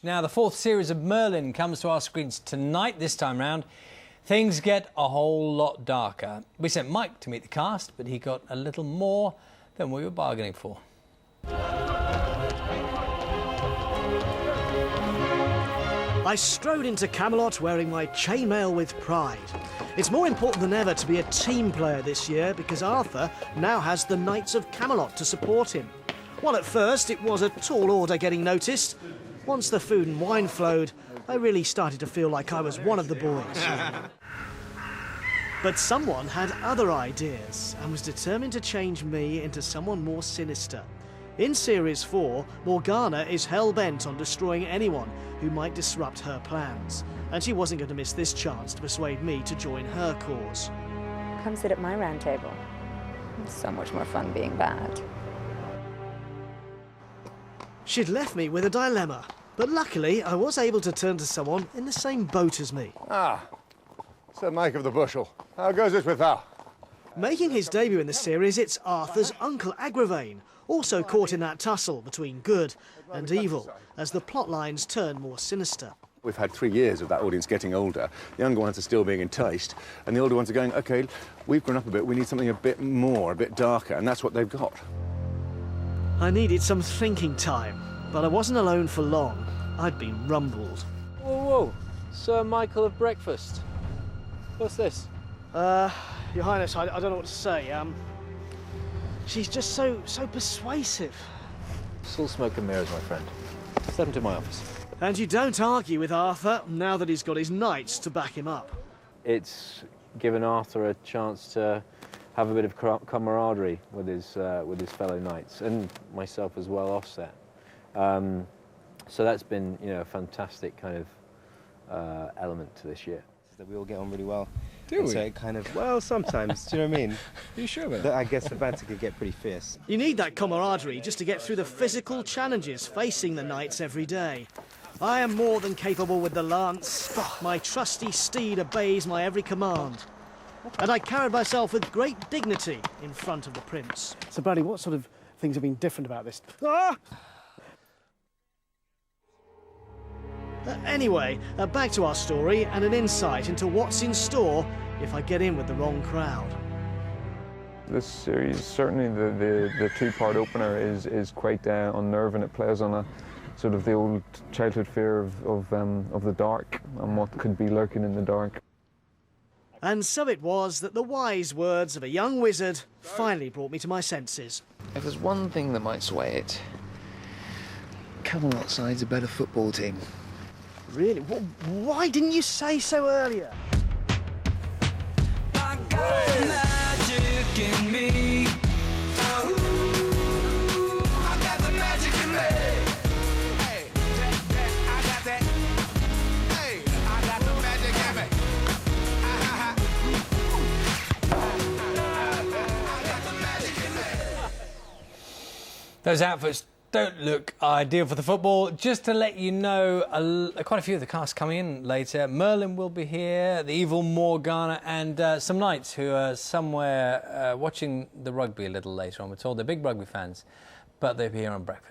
Now, the fourth series of Merlin comes to our screens tonight. This time round, things get a whole lot darker. We sent Mike to meet the cast, but he got a little more than we were bargaining for. I strode into Camelot wearing my chainmail with pride. It's more important than ever to be a team player this year because Arthur now has the Knights of Camelot to support him. While at first it was a tall order getting noticed, once the food and wine flowed, I really started to feel like I was one of the boys. But someone had other ideas and was determined to change me into someone more sinister. In Series 4, Morgana is hell-bent on destroying anyone who might disrupt her plans, and she wasn't going to miss this chance to persuade me to join her cause. Come sit at my round table. It's so much more fun being bad. She'd left me with a dilemma, but luckily I was able to turn to someone in the same boat as me. Ah, Sir Mike of the Bushel. How goes it with thou? Making his debut in the series, it's Arthur's uncle Agravain, also caught in that tussle between good and evil, as the plot lines turn more sinister. We've had 3 years of that audience getting older. The younger ones are still being enticed, and the older ones are going, OK, we've grown up a bit, we need something a bit more, a bit darker, and that's what they've got. I needed some thinking time, but I wasn't alone for long. I'd been rumbled. Whoa, whoa, Sir Michael of Breakfast. What's this? Your Highness, I don't know what to say. She's just so persuasive. It's all smoke and mirrors, my friend. Step into my office. And you don't argue with Arthur now that he's got his knights to back him up. It's given Arthur a chance to have a bit of camaraderie with his fellow knights, and myself as well offset. So that's been, you know, a fantastic kind of element to this year. That we all get on really well. Do we? So it kind of, well, sometimes, do you know what I mean? Are you sure about But that? I guess the banter could get pretty fierce. You need that camaraderie just to get through the physical challenges facing the knights every day. I am more than capable with the lance. My trusty steed obeys my every command. And I carried myself with great dignity in front of the prince. So, Bradley, what sort of things have been different about this? Anyway, back to our story and an insight into what's in store if I get in with the wrong crowd. This series, certainly the two-part opener is quite unnerving. It plays on a sort of the old childhood fear of the dark and what could be lurking in the dark. And so it was that the wise words of a young wizard finally brought me to my senses. If there's one thing that might sway it, Camelot side's a better football team. Really? Why didn't you say so earlier? I got magic in me. I got the magic in me. Hey, I got that. Hey, I got the magic in me. I got the magic in me. Those outfits don't look ideal for the football. Just to let you know, quite a few of the cast coming in later. Merlin will be here, the evil Morgana, and some knights who are somewhere watching the rugby a little later on. We're told they're big rugby fans, but they'll be here on breakfast.